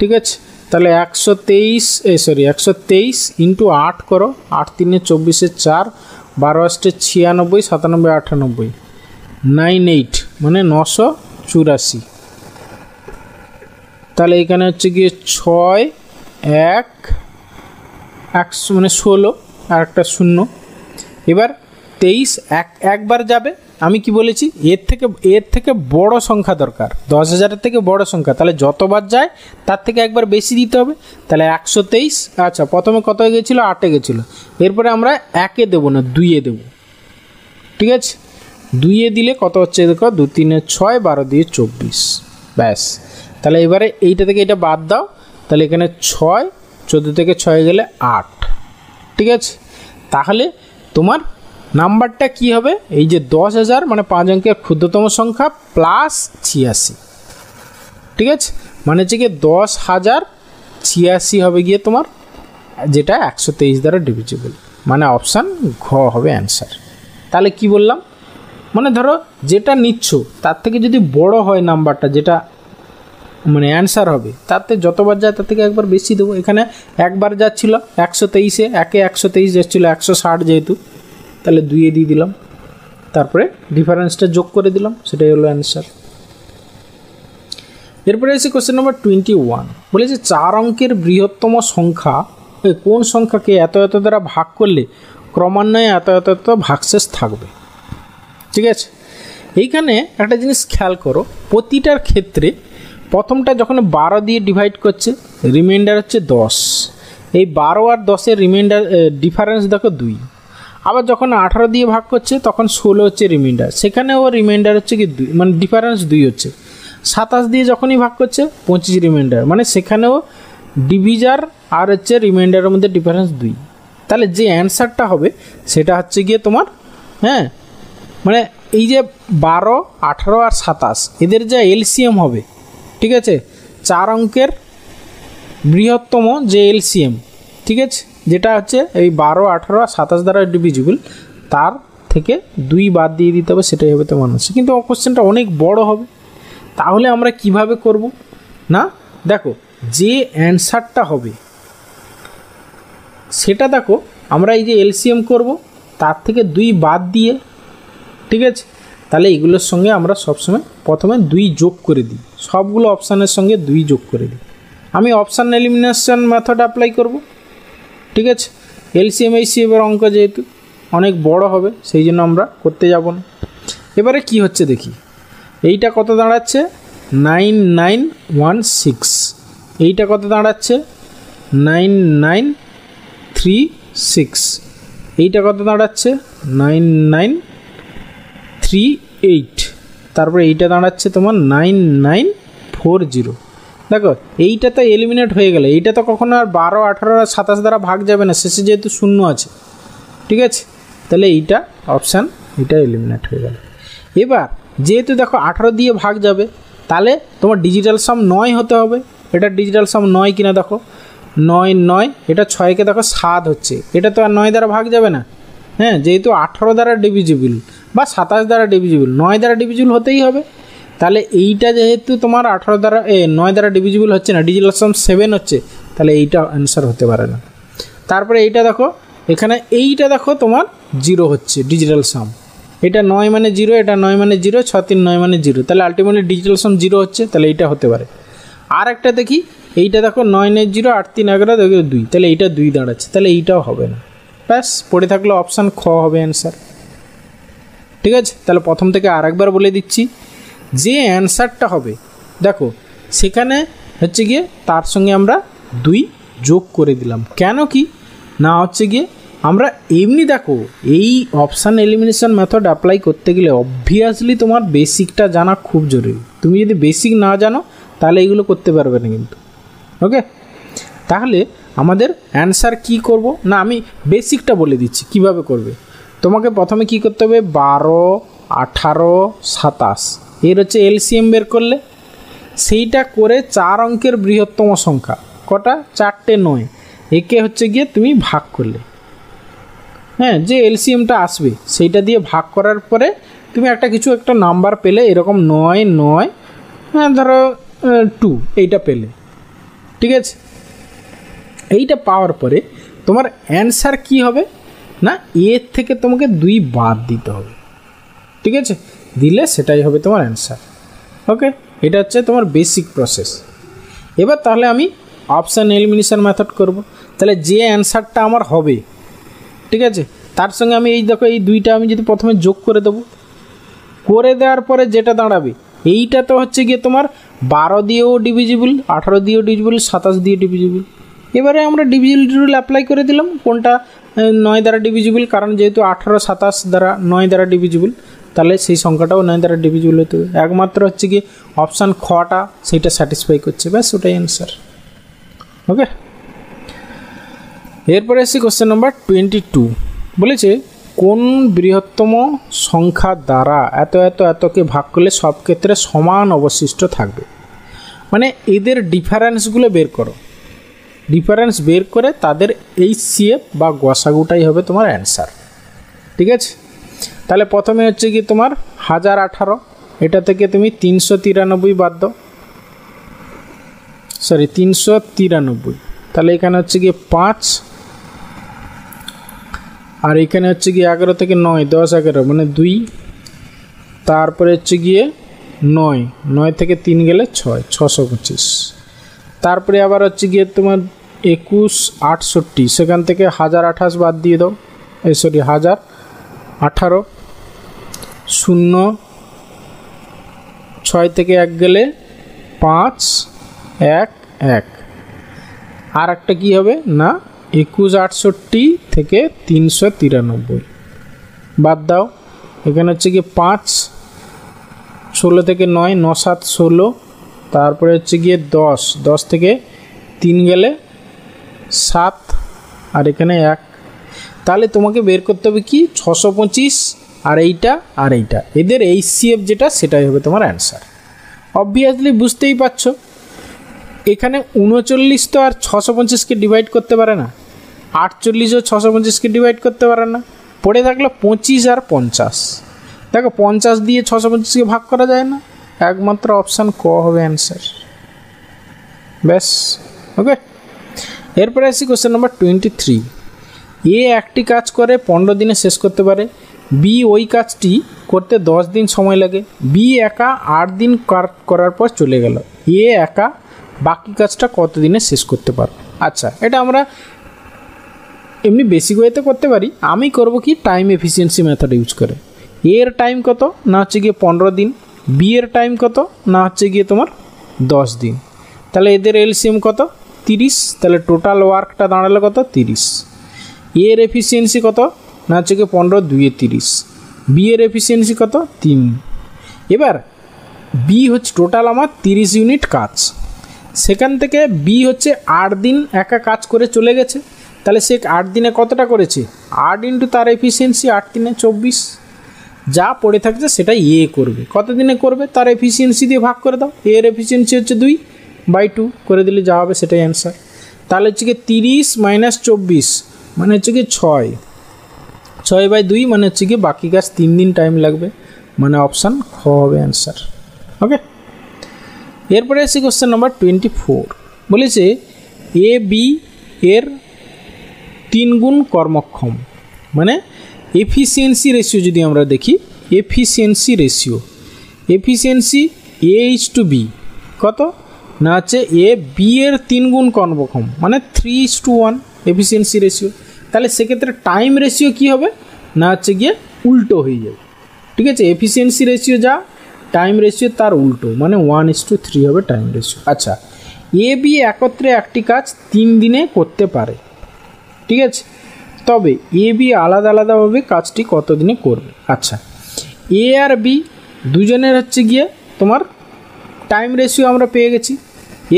ঠিক আছে। তাহলে 123 ইন্টু 8 করো, 8 3 24 4, 12 আসছে 96, 97 98, 98 মানে 984। তাহলে এখানে হচ্ছে গিয়ে 6 1 100 মানে 16 আর একটা 0। এবার 23 একবার যাবে, আমি কি বলেছি এর থেকে বড় সংখ্যা দরকার, 10,000-এর থেকে বড় সংখ্যা, তাহলে যতবার যায় তার থেকে একবার বেশি দিতে হবে। তাহলে 123, আচ্ছা প্রথমে কত গেছিলো, 8-এ গেছিলো, এরপরে আমরা 1-এ দেবো না 2-এ দেবো, ঠিক আছে। 2-এ দিলে কত হচ্ছে দেখো, 2 3 6, 12 দিয়ে 24, ব্যাস। তাহলে এবারে এইটা থেকে এটা বাদ দাও, তাহলে এখানে 6, 14 থেকে 6 গেলে 8, ঠিক আছে। তাহলে তোমার নাম্বারটা কি হবে, এই যে 10,000 মানে 5 অঙ্কের ক্ষুদ্রতম সংখ্যা প্লাস 86, ঠিক আছে। মানে হচ্ছে গিয়ে 10,086 হবে গিয়ে তোমার, যেটা 123 দ্বারা ডিভিজিবল, মানে অপশান ঘ হবে অ্যান্সার। তাহলে কি বললাম, মানে ধরো যেটা নিচ্ছ তার থেকে যদি বড় হয় নাম্বারটা, যেটা মানে অ্যান্সার হবে, তাতে যতবার যায় তার থেকে একবার বেশি দেবো। এখানে একবার যাচ্ছিল 123-এ, 1-এ 123 যাচ্ছিলো 160 যেহেতু, তাহলে 2-এ দিয়ে দিলাম, তারপরে ডিফারেন্সটা যোগ করে দিলাম, সেটাই হলো অ্যান্সার। এরপরে এসে কোশ্চেন নম্বর 21, বলেছে 4 অঙ্কের বৃহত্তম সংখ্যা কোন সংখ্যাকে এত এত দ্বারা ভাগ করলে ক্রমান্বয়ে এত এত এত ভাগশেষ থাকবে, ঠিক আছে। এইখানে একটা জিনিস খেয়াল করো, প্রতিটার ক্ষেত্রে প্রথমটা যখন 12 দিয়ে ডিভাইড করছে, রিমাইন্ডার হচ্ছে 10, এই 12 আর 10-এর রিমাইন্ডার ডিফারেন্স দেখো 2। আবার যখন 18 দিয়ে ভাগ করছে তখন 16 হচ্ছে রিমাইন্ডার, সেখানেও রিমাইন্ডার হচ্ছে কি 2, মানে ডিফারেন্স 2 হচ্ছে। 27 দিয়ে যখনই ভাগ করছে 25 রিমাইন্ডার, মানে সেখানেও ডিভিজার আর হচ্ছে রিমাইন্ডারের মধ্যে ডিফারেন্স 2। তাহলে যে অ্যান্সারটা হবে সেটা হচ্ছে গিয়ে তোমার, হ্যাঁ মানে এই যে 12, 18 আর 27 এদের যা এলসিএম হবে, ঠিক আছে, 4 অঙ্কের বৃহত্তম যে এলসিএম, ঠিক আছে, যেটা হচ্ছে এই 12, 18 আর 27 দ্বারা ডিভিজিবল, তার থেকে 2 বাদ দিয়ে দিতে হবে, সেটাই হবে তোমার আনসার। কিন্তু কোশ্চেনটা অনেক বড় হবে, তাহলে আমরা কিভাবে করব না, দেখো যে অ্যান্সারটা হবে সেটা দেখো, আমরা এই যে এলসিএম করব তার থেকে 2 বাদ দিয়ে, ঠিক আছে। তাহলে এগুলোর সঙ্গে আমরা সবসময় প্রথমে 2 যোগ করে দিই, সবগুলো অপশানের সঙ্গে 2 যোগ করে দিই। আমি অপশান এলিমিনেশন মেথড অ্যাপ্লাই করব, ঠিক আছে। এলসিএম এইচসিএমের অঙ্ক যেহেতু অনেক বড় হবে, সেই জন্য আমরা করতে যাব না। এবারে কি হচ্ছে দেখি, এইটা কত দাঁড়াচ্ছে 9916, এইটা কত দাঁড়াচ্ছে 9936, এইটা কত দাঁড়াচ্ছে 9938, তারপরে এইটা দাঁড়াচ্ছে তোমার 9940। দেখো এইটা তো এলিমিনেট হয়ে গেলে, এইটা তো কখনো আর 12, 18 আর 27 দ্বারা ভাগ যাবে না, শেষে যেহেতু 0 আছে, ঠিক আছে। তাহলে এইটা অপশান, এটা এলিমিনেট হয়ে গেল। এবার যেহেতু দেখো 18 দিয়ে ভাগ যাবে, তাহলে তোমার ডিজিটাল সাম 9 হতে হবে। এটা ডিজিটাল সাম 9 কিনা দেখো, 9 9, এটা 6কে দেখো 7 হচ্ছে, এটা তো আর 9 দ্বারা ভাগ যাবে না, হ্যাঁ, যেহেতু 18 দ্বারা ডিভিজিবল বা 27 দ্বারা ডিভিজিবল, 9 দ্বারা ডিভিজিবল হতেই হবে। তাহলে এইটা যেহেতু তোমার 18 দ্বারা 9 দ্বারা ডিভিজিবল হচ্ছে না, ডিজিটাল সাম 7 হচ্ছে, তাহলে এইটা অ্যান্সার হতে পারে না। তারপরে এইটা দেখো, এখানে এইটা দেখো তোমার 0 হচ্ছে ডিজিটাল সাম, এটা 9 মানে 0, এটা 9 মানে 0, 6 3 9 মানে 0, তাহলে আলটিমেটলি ডিজিটাল সাম 0 হচ্ছে, তাহলে এইটা হতে পারে। আর একটা দেখি, এইটা দেখো 9 9 0, 8 3 11 দেখো 2, তাহলে এইটা 2 দাঁড়াচ্ছে, তাহলে এইটাও হবে না। ব্যাস, পড়ে থাকলো অপশান খ হবে অ্যান্সার, ঠিক আছে। তাহলে প্রথম থেকে আরেকবার বলে দিচ্ছি, যে অ্যান্সারটা হবে দেখো সেখানে হচ্ছে গিয়ে তার সঙ্গে আমরা 2 যোগ করে দিলাম, কেন কি না হচ্ছে গিয়ে আমরা এমনি দেখো এই অপশান এলিমিনেশন মেথড অ্যাপ্লাই করতে গেলে অবভিয়াসলি তোমার বেসিকটা জানা খুব জরুরি। তুমি যদি বেসিক না জানো তাহলে এইগুলো করতে পারবে না কিন্তু, ওকে। তাহলে আমাদের অ্যান্সার কি করব না, আমি বেসিকটা বলে দিচ্ছি কিভাবে করবে। তোমাকে প্রথমে কি করতে হবে, 12, 18, 27 এর হচ্ছে এলসিএম বের করলে, সেইটা করে 4 অঙ্কের বৃহত্তম সংখ্যা কটা, 4টে 9, একে হচ্ছে গিয়ে তুমি ভাগ করলে, হ্যাঁ, যে এলসিএমটা আসবে সেইটা দিয়ে ভাগ করার পরে তুমি একটা নাম্বার পেলে, এরকম 9 9, হ্যাঁ ধরো 2, এইটা পেলে, ঠিক আছে। এইটা পাওয়ার পরে তোমার অ্যান্সার কি হবে না, এর থেকে তোমাকে 2 বাদ দিতে হবে, ঠিক আছে, দিলে সেটাই হবে তোমার অ্যান্সার। ওকে, এটা হচ্ছে তোমার বেসিক প্রসেস। এবার তাহলে আমি অপশান এলিমিনেশন মেথড করব। তাহলে যে অ্যান্সারটা আমার হবে, ঠিক আছে, তার সঙ্গে আমি এই দেখো এই 2টা আমি যদি প্রথমে যোগ করে দেবো, করে দেওয়ার পরে যেটা দাঁড়াবে এইটা তো হচ্ছে গিয়ে তোমার 12 দিয়েও ডিভিজিবল, 18 দিয়েও ডিভিজিবল, 27 দিয়ে ডিভিজিবল। এবারে আমরা ডিভিজিবল রুল অ্যাপ্লাই করে দিলাম, কোনটা 9 দ্বারা ডিভিজিবল, কারণ যেহেতু 18 27 দ্বারা 9 দ্বারা ডিভিজিবল, তাহলে সেই সংখ্যাটাও 9 দ্বারা ডিভিজিবল হতে হবে। একমাত্র হচ্ছে গিয়ে অপশান খটা সেইটা স্যাটিসফাই করছে, ব্যাস ওটাই অ্যান্সার। ওকে, এরপরে এসে কোশ্চেন নাম্বার 22 বলেছে কোন বৃহত্তম সংখ্যা দ্বারা এত এত এতকে ভাগ করলে সব ক্ষেত্রে সমান অবশিষ্ট থাকবে। মানে এদের ডিফারেন্সগুলো বের করো, ডিফারেন্স বের করে তাদের এইচসিএফ বা গসাগুটাই হবে তোমার অ্যান্সার, ঠিক আছে। তাহলে প্রথমে হচ্ছে কি তোমার 1018, এটা থেকে তুমি 393 বাদ দাও, 393, তাহলে এখানে হচ্ছে গিয়ে 5, আর এখানে হচ্ছে গিয়ে 11 থেকে 9 10 11 মানে 2, তারপরে হচ্ছে গিয়ে 9 9 থেকে 3 গেলে 6 625, তারপরে আবার হচ্ছে গিয়ে তোমার 21 68, সেখান থেকে 1028 বাদ দিয়ে দাও, 1018, 0 6 থেকে 1 গেলে 5 1 1, আর একটা কী হবে না 21 68 থেকে 393 বাদ দাও, এখানে হচ্ছে গিয়ে 5 16 থেকে 9 9 7 16, তারপরে হচ্ছে গিয়ে 10 10 থেকে 3 গেলে 7, আর এখানে 1, তাহলে তোমাকে বের করতে হবে কি 625 আর এইটা আর এইটা, এদের এইচসিএফ যেটা সেটাই হবে তোমার অ্যান্সার। অবভিয়াসলি বুঝতেই পারছো এখানে 39 তো আর 625কে ডিভাইড করতে পারে না, 48ও 625কে ডিভাইড করতে পারে না, পড়ে থাকলো 25 আর 50। দেখো 50 দিয়ে 625কে ভাগ করা যায় না, একমাত্র অপশান ক হবে অ্যান্সার, ব্যাস। ওকে, এরপরে আসি কোশ্চেন নাম্বার 23। এ একটি কাজ করে 15 দিনে শেষ করতে পারে, বি ওই কাজটি করতে 10 দিন সময় লাগে, বি একা 8 দিন করার পর চলে গেল, এ একা বাকি কাজটা কত দিনে শেষ করতে পারো। আচ্ছা, এটা আমরা এমনি বেসিক ওয়েতে করতে পারি, আমি করব কি টাইম এফিসিয়েন্সি মেথড ইউজ করে। এর টাইম কত না হচ্ছে গিয়ে 15 দিন, বি এর টাইম কত না হচ্ছে গিয়ে তোমার 10 দিন, তাহলে এদের এলসিএম কত 30, তাহলে টোটাল ওয়ার্কটা দাঁড়ালো কত 30। এর এফিসিয়েন্সি কত না হচ্ছে গিয়ে 15 2 30, বি এর এফিসিয়েন্সি কত 3। এবার বি হচ্ছে টোটাল আমার 30 ইউনিট কাজ, সেখান থেকে বি হচ্ছে 8 দিন একা কাজ করে চলে গেছে, তাহলে সে 8 দিনে কতটা করেছে 8 ইন্টু তার এফিসিয়েন্সি 8 দিনে 24, যা পড়ে থাকছে সেটা এ করবে, কত দিনে করবে তার এফিসিয়েন্সি দিয়ে ভাগ করে দাও, এর এফিসিয়েন্সি হচ্ছে 2/2 করে দিলে যা হবে সেটাই অ্যান্সার। তাহলে হচ্ছে কি 30 - 24 মানে হচ্ছে কি 6/2 মানে হচ্ছে কি বাকি কাজ 3 দিন টাইম লাগবে, মানে অপশান খ হবে অ্যান্সার। ওকে, এরপরে আসি কোশ্চেন নাম্বার 24 বলেছে এ বি এর 3 গুণ কর্মক্ষম, মানে এফিসিয়েন্সি রেশিও যদি আমরা দেখি, এফিসিয়েন্সি A/B কত না হচ্ছে এ বি এর 3 গুণ কর্মক্ষম, মানে 3:1 এফিসিয়েন্সি রেশিও। তাহলে সেক্ষেত্রে টাইম রেশিও কী হবে না হচ্ছে গিয়ে উল্টো হয়ে যাবে, ঠিক আছে, এফিসিয়েন্সি রেশিও যা টাইম রেশিও তার উল্টো, মানে 1:3 হবে টাইম রেশিও। আচ্ছা, এ বি একত্রে একটি কাজ 3 দিনে করতে পারে, ঠিক আছে, তবে এ বি আলাদা আলাদাভাবে কাজটি কত দিনে করবে। আচ্ছা, এ আর বি দুজনের হচ্ছে গিয়ে তোমার টাইম রেশিও আমরা পেয়ে গেছি,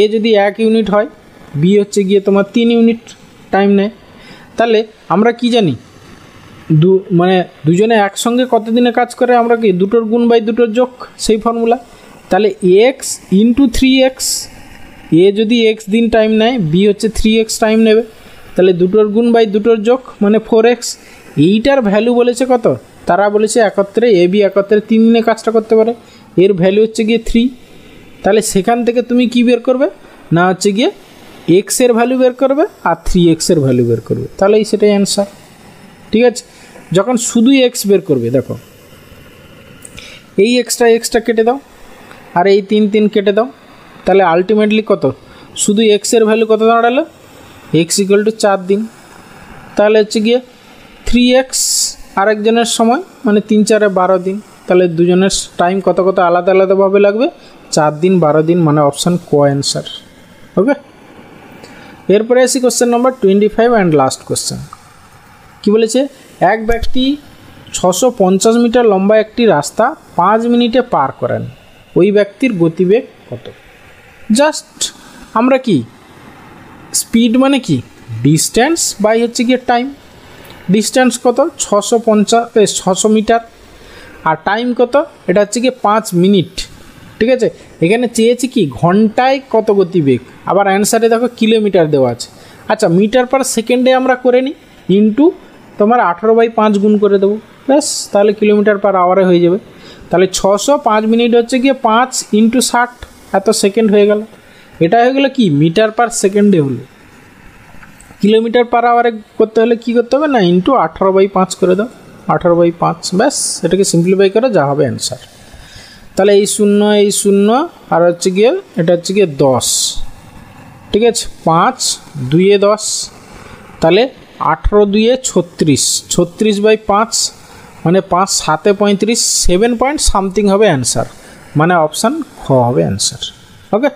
এ যদি 1 ইউনিট হয়, বি হচ্ছে গিয়ে তোমার 3 ইউনিট টাইম নেয়, তাহলে আমরা কি জানি মানে দুজনে একসঙ্গে কত দিনে কাজ করে, আমরা কি দুটোর গুণ বাই দুটোর যোগ, সেই ফর্মুলা। তাহলে এক্স ইন্টু 3x, এ যদি এক্স দিন টাইম নেয়, বি হচ্ছে 3x টাইম নেবে, তাহলে দুটোর গুণ বাই দুটোর যোগ মানে 4x। এইটার ভ্যালু বলেছে কত, তারা বলেছে একত্রে এ বি একত্রে 3 দিনে কাজটা করতে পারে, এর ভ্যালু হচ্ছে গিয়ে 3। তাহলে সেখান থেকে তুমি কি বের করবে না, হচ্ছে গিয়ে এক্সের ভ্যালু বের করবে আর 3xের ভ্যালু বের করবে, তাহলেই সেটাই অ্যান্সার। ঠিক আছে, যখন শুধুই এক্স বের করবে, দেখো এই এক্সট্রা কেটে দাও আর এই 3 কেটে দাও, তাহলে আলটিমেটলি কত, শুধু এক্সের ভ্যালু কত দাঁড়ালো, এক্স ইকুয়াল টু 4 দিন। তাহলে হচ্ছে গিয়ে 3x আরেকজনের সময় মানে 3 4 12 দিন, তাহলে দুজনের টাইম কত কত আলাদা আলাদাভাবে লাগবে, 4 দিন 12 দিন, মানে অপশান ক অ্যান্সার। ওকে, এরপরে আসি question number 25 and last question. কী বলেছে, এক ব্যক্তি 650 মিটার লম্বা একটি রাস্তা 5 মিনিটে পার করেন, ওই ব্যক্তির গতিবেগ কত? জাস্ট আমরা কি স্পিড মানে কি ডিস্ট্যান্স বাই হচ্ছে গিয়ে টাইম। ডিস্ট্যান্স কত 600 মিটার, আর টাইম কত, এটা হচ্ছে গিয়ে 5 মিনিট। ঠিক আছে, এখানে চেয়েছি কি ঘন্টায় কত গতিবেগ, আবার অ্যান্সারে দেখো কিলোমিটার দেওয়া আছে। আচ্ছা, মিটার পার সেকেন্ডে আমরা করে নিই, ইন্টু তোমার 18/5 গুণ করে দেবো, ব্যাস, তাহলে কিলোমিটার পার আওয়ারে হয়ে যাবে। তাহলে 600, 5 মিনিট হচ্ছে গিয়ে 5 × 60, এত সেকেন্ড হয়ে গেল। এটা হয়ে গেলো কি মিটার পার সেকেন্ডে হলো। কিলোমিটার পার আওয়ারে করতে হলে কী করতে হবে না, ইন্টু 18/5 করে দাও, 18/5, ব্যাস, এটাকে সিম্পলিফাই করে যা হবে অ্যান্সার। তাহলে এই 0 আর হচ্ছে গিয়ে এটা হচ্ছে গিয়ে 10। ঠিক আছে, 5 2 10, তাহলে 18 2 36, 36/5 মানে 5 7 35, 7 পয়েন্ট সামথিং হবে অ্যান্সার, মানে অপশান খ হবে অ্যান্সার। ওকে।